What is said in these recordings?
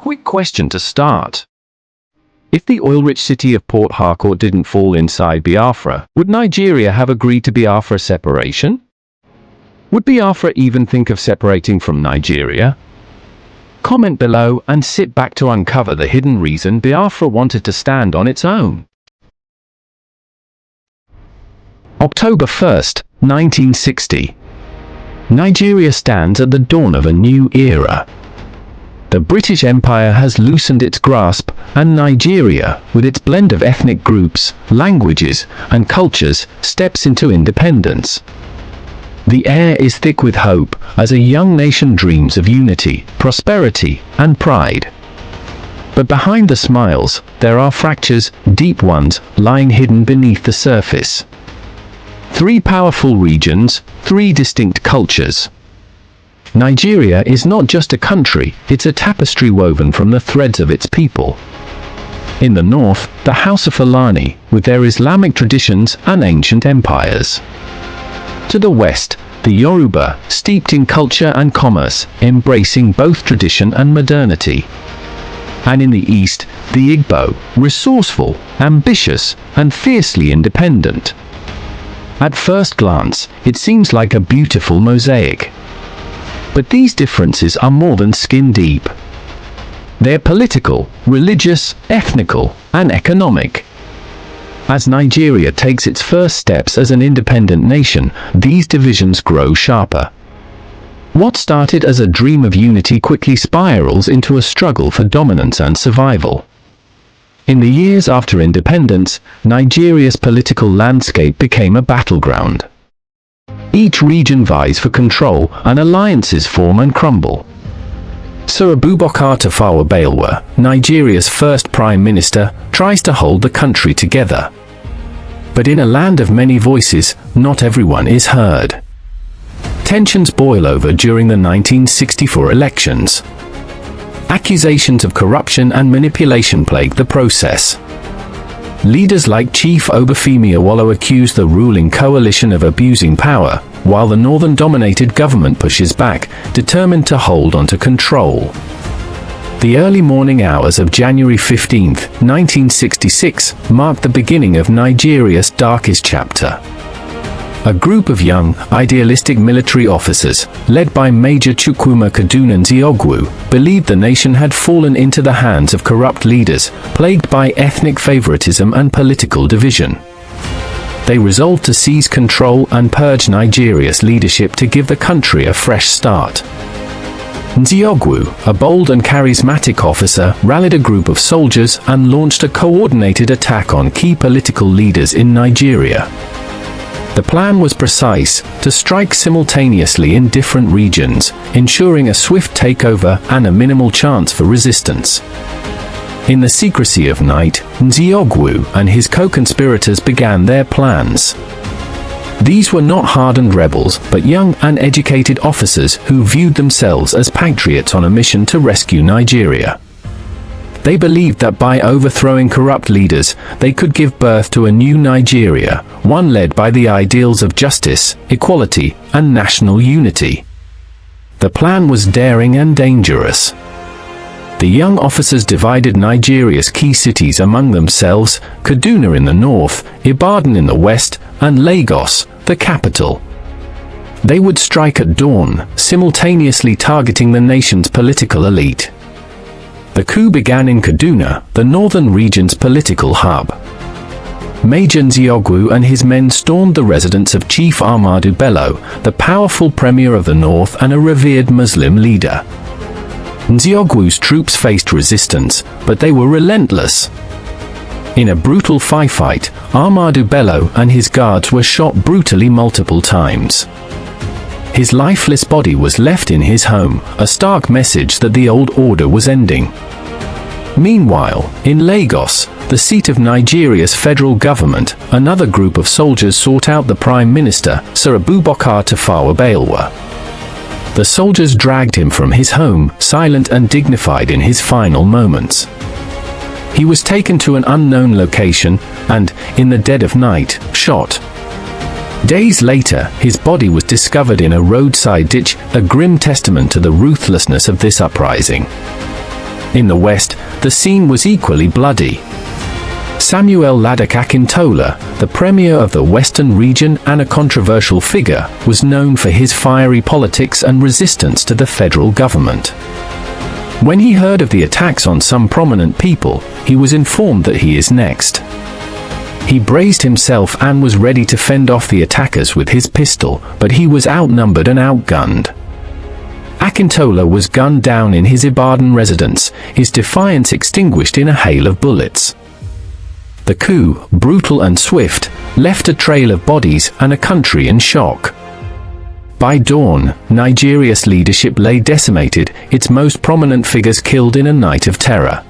Quick question to start. If the oil-rich city of Port Harcourt didn't fall inside Biafra, would Nigeria have agreed to Biafra separation? Would Biafra even think of separating from Nigeria? Comment below and sit back to uncover the hidden reason Biafra wanted to stand on its own. October 1st, 1960. Nigeria stands at the dawn of a new era. The British Empire has loosened its grasp, and Nigeria, with its blend of ethnic groups, languages, and cultures, steps into independence. The air is thick with hope as a young nation dreams of unity, prosperity, and pride. But behind the smiles, there are fractures, deep ones, lying hidden beneath the surface. 3 powerful regions, 3 distinct cultures. Nigeria is not just a country, it's a tapestry woven from the threads of its people. In the north, the House of Fulani, with their Islamic traditions and ancient empires. To the west, the Yoruba, steeped in culture and commerce, embracing both tradition and modernity. And in the east, the Igbo, resourceful, ambitious, and fiercely independent. At first glance, it seems like a beautiful mosaic. But these differences are more than skin deep. They're political, religious, ethnical, and economic. As Nigeria takes its first steps as an independent nation, these divisions grow sharper. What started as a dream of unity quickly spirals into a struggle for dominance and survival. In the years after independence, Nigeria's political landscape became a battleground. Each region vies for control, and alliances form and crumble. Sir Abubakar Tafawa Balewa, Nigeria's first Prime Minister, tries to hold the country together. But in a land of many voices, not everyone is heard. Tensions boil over during the 1964 elections. Accusations of corruption and manipulation plague the process. Leaders like Chief Obafemi Awolowo accuse the ruling coalition of abusing power, while the northern-dominated government pushes back, determined to hold onto control. The early morning hours of January 15, 1966, marked the beginning of Nigeria's darkest chapter. A group of young, idealistic military officers, led by Major Chukwuma Kaduna Nziogwu, believed the nation had fallen into the hands of corrupt leaders, plagued by ethnic favoritism and political division. They resolved to seize control and purge Nigeria's leadership to give the country a fresh start. Nziogwu, a bold and charismatic officer, rallied a group of soldiers and launched a coordinated attack on key political leaders in Nigeria. The plan was precise, to strike simultaneously in different regions, ensuring a swift takeover and a minimal chance for resistance. In the secrecy of night, Nziogwu and his co-conspirators began their plans. These were not hardened rebels, but young, uneducated officers who viewed themselves as patriots on a mission to rescue Nigeria. They believed that by overthrowing corrupt leaders, they could give birth to a new Nigeria, one led by the ideals of justice, equality, and national unity. The plan was daring and dangerous. The young officers divided Nigeria's key cities among themselves, Kaduna in the north, Ibadan in the west, and Lagos, the capital. They would strike at dawn, simultaneously targeting the nation's political elite. The coup began in Kaduna, the northern region's political hub. Major Nziogwu and his men stormed the residence of Chief Ahmadu Bello, the powerful premier of the north and a revered Muslim leader. Nziogwu's troops faced resistance, but they were relentless. In a brutal firefight, Ahmadu Bello and his guards were shot brutally multiple times. His lifeless body was left in his home, a stark message that the old order was ending. Meanwhile, in Lagos, the seat of Nigeria's federal government, another group of soldiers sought out the Prime Minister, Sir Abubakar Tafawa Balewa. The soldiers dragged him from his home, silent and dignified in his final moments. He was taken to an unknown location, and, in the dead of night, shot. Days later, his body was discovered in a roadside ditch, a grim testament to the ruthlessness of this uprising. In the west, the scene was equally bloody. Samuel Ladok Akintola, the premier of the Western region and a controversial figure, was known for his fiery politics and resistance to the federal government. When he heard of the attacks on some prominent people, he was informed that he is next. He braced himself and was ready to fend off the attackers with his pistol, but he was outnumbered and outgunned. Akintola was gunned down in his Ibadan residence, his defiance extinguished in a hail of bullets. The coup, brutal and swift, left a trail of bodies and a country in shock. By dawn, Nigeria's leadership lay decimated, its most prominent figures killed in a night of terror.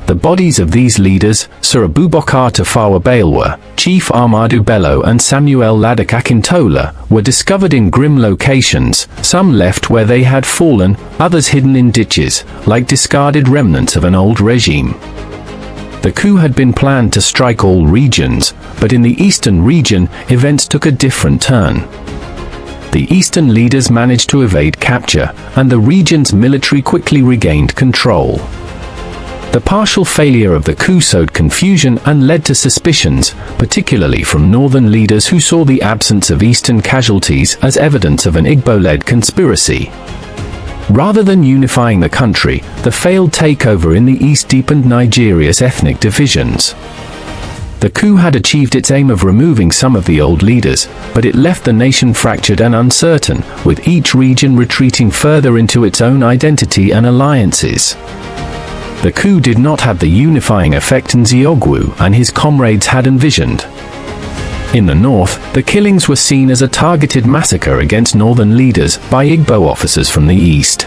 The bodies of these leaders, Sir Abubakar Tafawa Balewa, Chief Ahmadu Bello and Samuel Ladok Akintola, were discovered in grim locations, some left where they had fallen, others hidden in ditches, like discarded remnants of an old regime. The coup had been planned to strike all regions, but in the eastern region, events took a different turn. The eastern leaders managed to evade capture, and the region's military quickly regained control. The partial failure of the coup sowed confusion and led to suspicions, particularly from northern leaders who saw the absence of eastern casualties as evidence of an Igbo-led conspiracy. Rather than unifying the country, the failed takeover in the east deepened Nigeria's ethnic divisions. The coup had achieved its aim of removing some of the old leaders, but it left the nation fractured and uncertain, with each region retreating further into its own identity and alliances. The coup did not have the unifying effect Ojukwu and his comrades had envisioned. In the north, the killings were seen as a targeted massacre against northern leaders by Igbo officers from the east.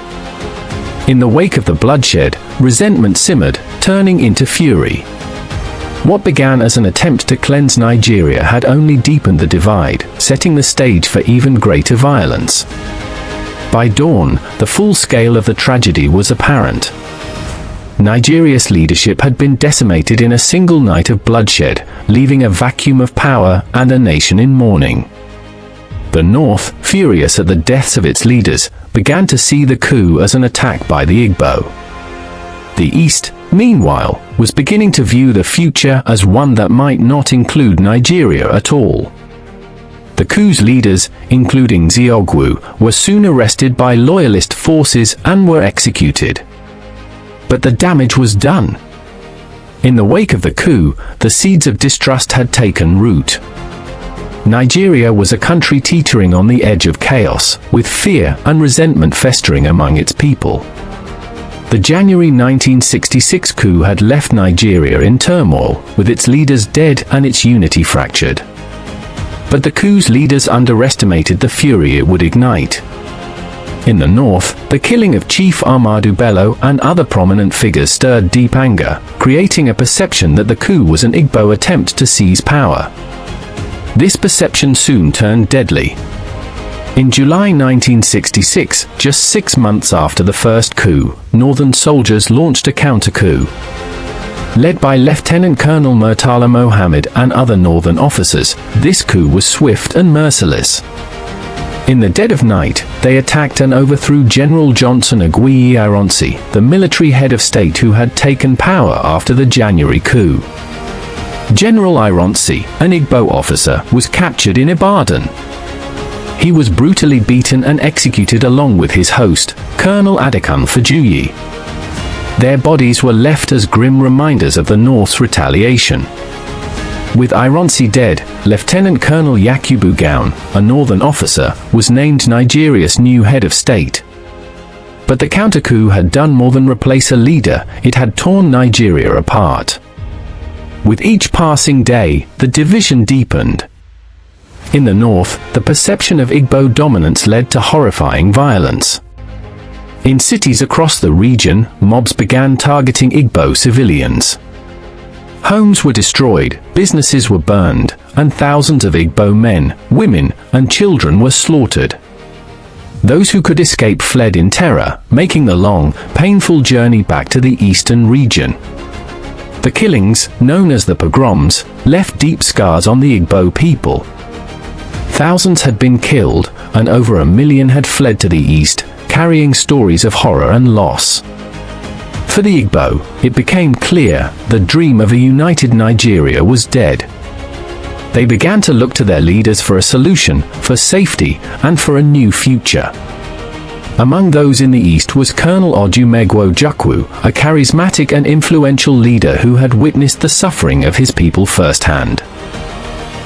In the wake of the bloodshed, resentment simmered, turning into fury. What began as an attempt to cleanse Nigeria had only deepened the divide, setting the stage for even greater violence. By dawn, the full scale of the tragedy was apparent. Nigeria's leadership had been decimated in a single night of bloodshed, leaving a vacuum of power and a nation in mourning. The North, furious at the deaths of its leaders, began to see the coup as an attack by the Igbo. The East, meanwhile, was beginning to view the future as one that might not include Nigeria at all. The coup's leaders, including Ojukwu, were soon arrested by loyalist forces and were executed. But the damage was done. In the wake of the coup, the seeds of distrust had taken root. Nigeria was a country teetering on the edge of chaos, with fear and resentment festering among its people. The January 1966 coup had left Nigeria in turmoil, with its leaders dead and its unity fractured. But the coup's leaders underestimated the fury it would ignite. In the north, the killing of Chief Ahmadu Bello and other prominent figures stirred deep anger, creating a perception that the coup was an Igbo attempt to seize power. This perception soon turned deadly. In July 1966, just 6 months after the first coup, northern soldiers launched a counter-coup. Led by Lieutenant Colonel Murtala Mohammed and other northern officers, this coup was swift and merciless. In the dead of night, they attacked and overthrew General Johnson Agui Ironsi, the military head of state who had taken power after the January coup. General Ironsi, an Igbo officer, was captured in Ibadan. He was brutally beaten and executed along with his host, Colonel Adekun Fajuyi. Their bodies were left as grim reminders of the North's retaliation. With Ironsi dead, Lieutenant Colonel Yakubu Gowon, a northern officer, was named Nigeria's new head of state. But the counter-coup had done more than replace a leader, it had torn Nigeria apart. With each passing day, the division deepened. In the north, the perception of Igbo dominance led to horrifying violence. In cities across the region, mobs began targeting Igbo civilians. Homes were destroyed, businesses were burned, and thousands of Igbo men, women, and children were slaughtered. Those who could escape fled in terror, making the long, painful journey back to the eastern region. The killings, known as the pogroms, left deep scars on the Igbo people. Thousands had been killed, and over 1 million had fled to the east, carrying stories of horror and loss. For the Igbo, it became clear the dream of a united Nigeria was dead. They began to look to their leaders for a solution, for safety, and for a new future. Among those in the east was Colonel Odumegwu Ojukwu, a charismatic and influential leader who had witnessed the suffering of his people firsthand.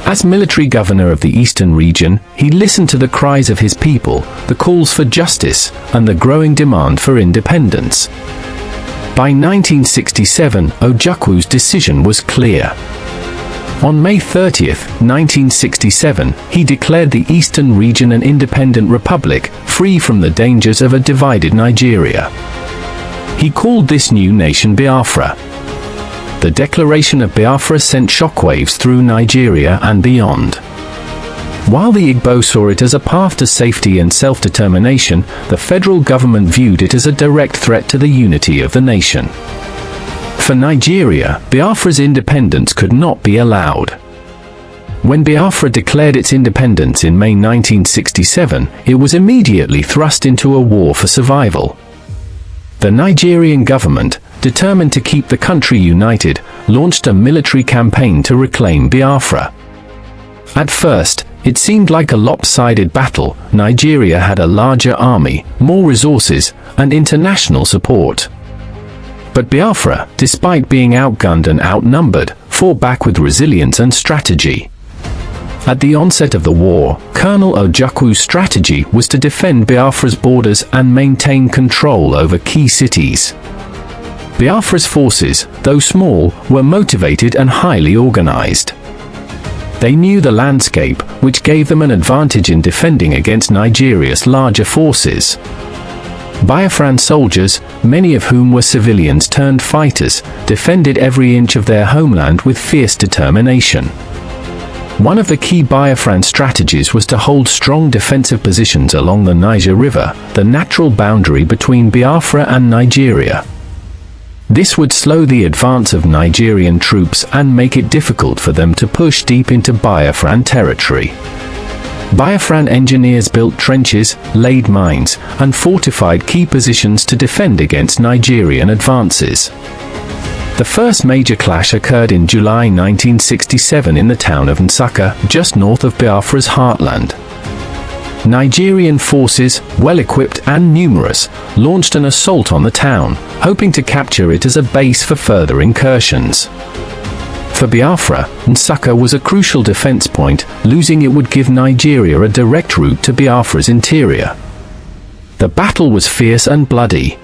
As military governor of the eastern region, he listened to the cries of his people, the calls for justice, and the growing demand for independence. By 1967, Ojukwu's decision was clear. On May 30, 1967, he declared the eastern region an independent republic, free from the dangers of a divided Nigeria. He called this new nation Biafra. The declaration of Biafra sent shockwaves through Nigeria and beyond. While the Igbo saw it as a path to safety and self-determination, the federal government viewed it as a direct threat to the unity of the nation. For Nigeria, Biafra's independence could not be allowed. When Biafra declared its independence in May 1967, it was immediately thrust into a war for survival. The Nigerian government, determined to keep the country united, launched a military campaign to reclaim Biafra. At first, it seemed like a lopsided battle. Nigeria had a larger army, more resources, and international support. But Biafra, despite being outgunned and outnumbered, fought back with resilience and strategy. At the onset of the war, Colonel Ojukwu's strategy was to defend Biafra's borders and maintain control over key cities. Biafra's forces, though small, were motivated and highly organized. They knew the landscape, which gave them an advantage in defending against Nigeria's larger forces. Biafran soldiers, many of whom were civilians turned fighters, defended every inch of their homeland with fierce determination. One of the key Biafran strategies was to hold strong defensive positions along the Niger River, the natural boundary between Biafra and Nigeria. This would slow the advance of Nigerian troops and make it difficult for them to push deep into Biafran territory. Biafran engineers built trenches, laid mines, and fortified key positions to defend against Nigerian advances. The first major clash occurred in July 1967 in the town of Nsukka, just north of Biafra's heartland. Nigerian forces, well-equipped and numerous, launched an assault on the town, hoping to capture it as a base for further incursions. For Biafra, Nsukka was a crucial defense point. Losing it would give Nigeria a direct route to Biafra's interior. The battle was fierce and bloody.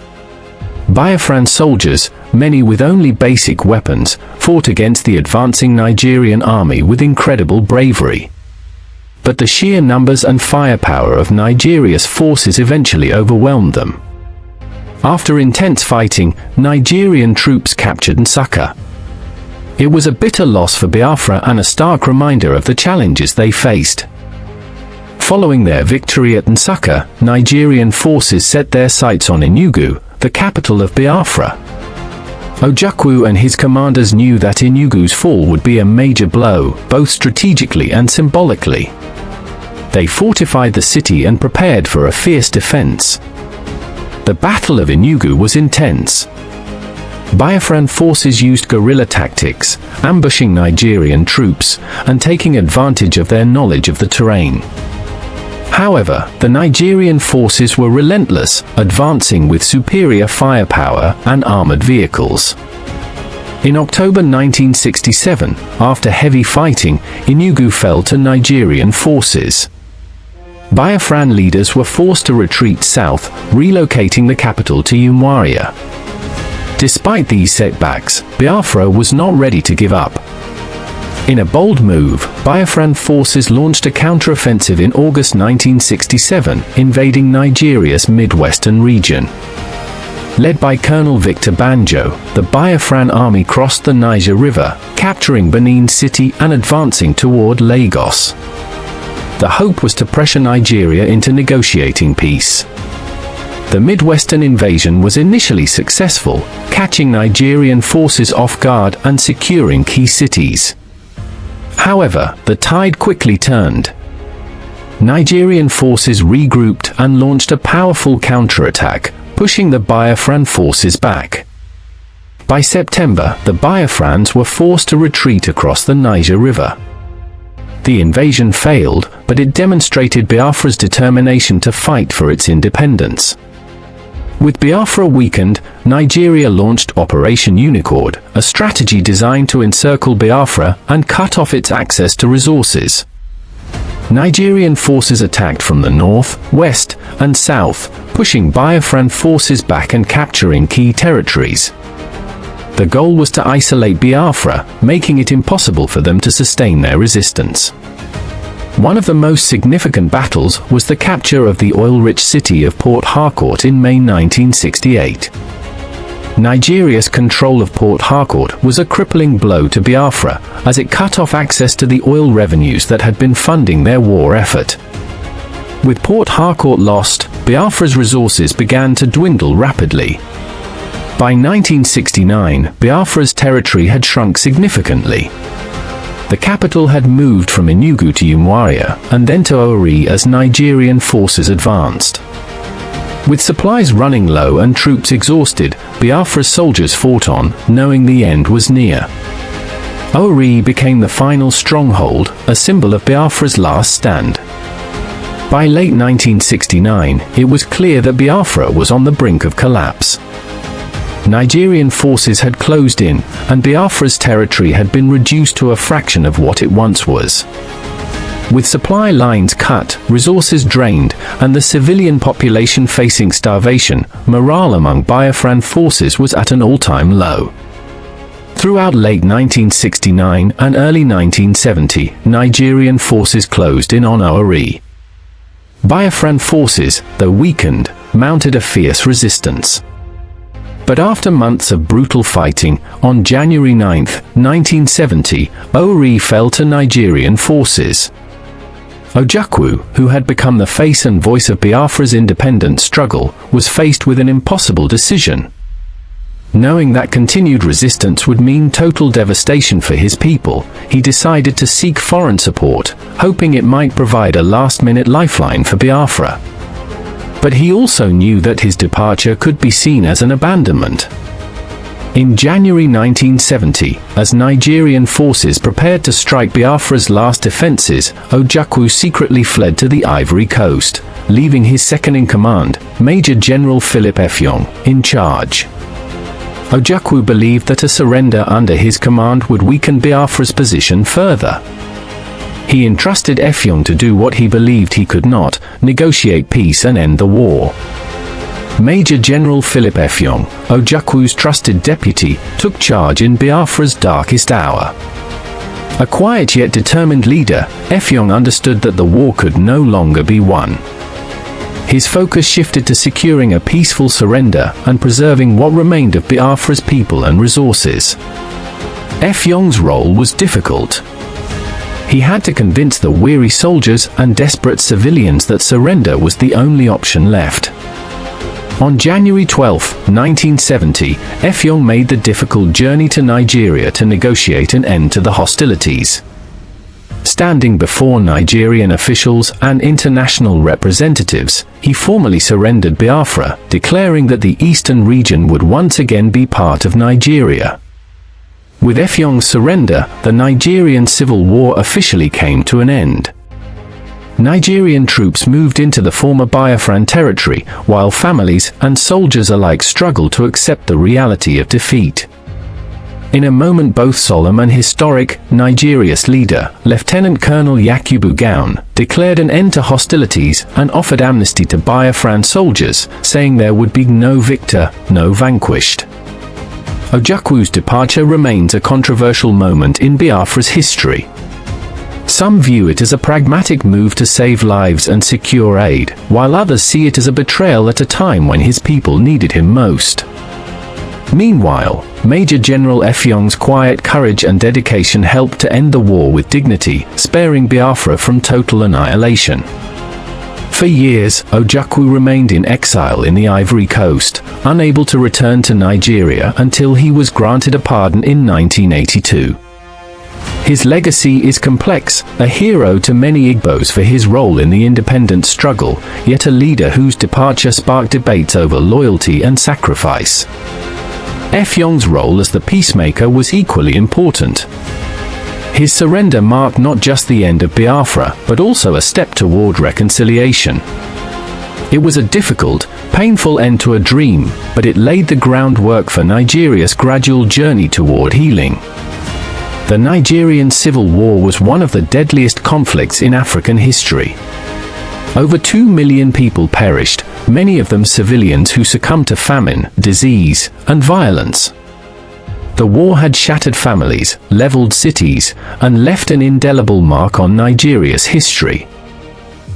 Biafran soldiers, many with only basic weapons, fought against the advancing Nigerian army with incredible bravery. But the sheer numbers and firepower of Nigeria's forces eventually overwhelmed them. After intense fighting, Nigerian troops captured Nsukka. It was a bitter loss for Biafra and a stark reminder of the challenges they faced. Following their victory at Nsukka, Nigerian forces set their sights on Enugu, the capital of Biafra. Ojukwu and his commanders knew that Enugu's fall would be a major blow, both strategically and symbolically. They fortified the city and prepared for a fierce defense. The Battle of Enugu was intense. Biafran forces used guerrilla tactics, ambushing Nigerian troops, and taking advantage of their knowledge of the terrain. However, the Nigerian forces were relentless, advancing with superior firepower and armored vehicles. In October 1967, after heavy fighting, Enugu fell to Nigerian forces. Biafran leaders were forced to retreat south, relocating the capital to Umuahia. Despite these setbacks, Biafra was not ready to give up. In a bold move, Biafran forces launched a counteroffensive in August 1967, invading Nigeria's midwestern region. Led by Colonel Victor Banjo, the Biafran army crossed the Niger River, capturing Benin City and advancing toward Lagos. The hope was to pressure Nigeria into negotiating peace. The Midwestern invasion was initially successful, catching Nigerian forces off guard and securing key cities. However, the tide quickly turned. Nigerian forces regrouped and launched a powerful counterattack, pushing the Biafran forces back. By September, the Biafrans were forced to retreat across the Niger River. The invasion failed, but it demonstrated Biafra's determination to fight for its independence. With Biafra weakened, Nigeria launched Operation Unicord, a strategy designed to encircle Biafra and cut off its access to resources. Nigerian forces attacked from the north, west, and south, pushing Biafran forces back and capturing key territories. The goal was to isolate Biafra, making it impossible for them to sustain their resistance. One of the most significant battles was the capture of the oil-rich city of Port Harcourt in May 1968. Nigeria's control of Port Harcourt was a crippling blow to Biafra, as it cut off access to the oil revenues that had been funding their war effort. With Port Harcourt lost, Biafra's resources began to dwindle rapidly. By 1969, Biafra's territory had shrunk significantly. The capital had moved from Enugu to Umuahia, and then to Owerri as Nigerian forces advanced. With supplies running low and troops exhausted, Biafra's soldiers fought on, knowing the end was near. Owerri became the final stronghold, a symbol of Biafra's last stand. By late 1969, it was clear that Biafra was on the brink of collapse. Nigerian forces had closed in, and Biafra's territory had been reduced to a fraction of what it once was. With supply lines cut, resources drained, and the civilian population facing starvation, morale among Biafran forces was at an all-time low. Throughout late 1969 and early 1970, Nigerian forces closed in on Owerri. Biafran forces, though weakened, mounted a fierce resistance. But after months of brutal fighting, on January 9, 1970, Owerri fell to Nigerian forces. Ojukwu, who had become the face and voice of Biafra's independence struggle, was faced with an impossible decision. Knowing that continued resistance would mean total devastation for his people, he decided to seek foreign support, hoping it might provide a last-minute lifeline for Biafra. But he also knew that his departure could be seen as an abandonment. In January 1970, as Nigerian forces prepared to strike Biafra's last defenses, Ojukwu secretly fled to the Ivory Coast, leaving his second-in-command, Major General Philip Effiong, in charge. Ojukwu believed that a surrender under his command would weaken Biafra's position further. He entrusted Effiong to do what he believed he could not, negotiate peace and end the war. Major General Philip Effiong, Ojukwu's trusted deputy, took charge in Biafra's darkest hour. A quiet yet determined leader, Effiong understood that the war could no longer be won. His focus shifted to securing a peaceful surrender and preserving what remained of Biafra's people and resources. Effiong's role was difficult. He had to convince the weary soldiers and desperate civilians that surrender was the only option left. On January 12, 1970, Effiong made the difficult journey to Nigeria to negotiate an end to the hostilities. Standing before Nigerian officials and international representatives, he formally surrendered Biafra, declaring that the eastern region would once again be part of Nigeria. With Effiong's surrender, the Nigerian Civil War officially came to an end. Nigerian troops moved into the former Biafran territory, while families and soldiers alike struggled to accept the reality of defeat. In a moment both solemn and historic, Nigeria's leader, Lieutenant Colonel Yakubu Gowon, declared an end to hostilities and offered amnesty to Biafran soldiers, saying there would be no victor, no vanquished. Ojukwu's departure remains a controversial moment in Biafra's history. Some view it as a pragmatic move to save lives and secure aid, while others see it as a betrayal at a time when his people needed him most. Meanwhile, Major General Effiong's quiet courage and dedication helped to end the war with dignity, sparing Biafra from total annihilation. For years, Ojukwu remained in exile in the Ivory Coast, unable to return to Nigeria until he was granted a pardon in 1982. His legacy is complex, a hero to many Igbos for his role in the independence struggle, yet a leader whose departure sparked debates over loyalty and sacrifice. Effiong's role as the peacemaker was equally important. His surrender marked not just the end of Biafra, but also a step toward reconciliation. It was a difficult, painful end to a dream, but it laid the groundwork for Nigeria's gradual journey toward healing. The Nigerian Civil War was one of the deadliest conflicts in African history. Over 2 million people perished, many of them civilians who succumbed to famine, disease, and violence. The war had shattered families, leveled cities, and left an indelible mark on Nigeria's history.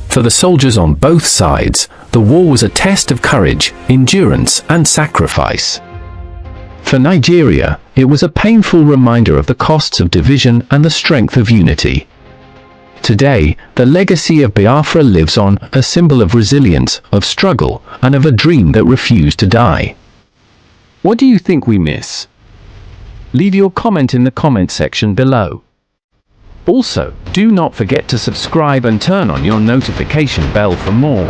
For the soldiers on both sides, the war was a test of courage, endurance, and sacrifice. For Nigeria, it was a painful reminder of the costs of division and the strength of unity. Today, the legacy of Biafra lives on, a symbol of resilience, of struggle, and of a dream that refused to die. What do you think we miss? Leave your comment in the comment section below. Also, do not forget to subscribe and turn on your notification bell for more.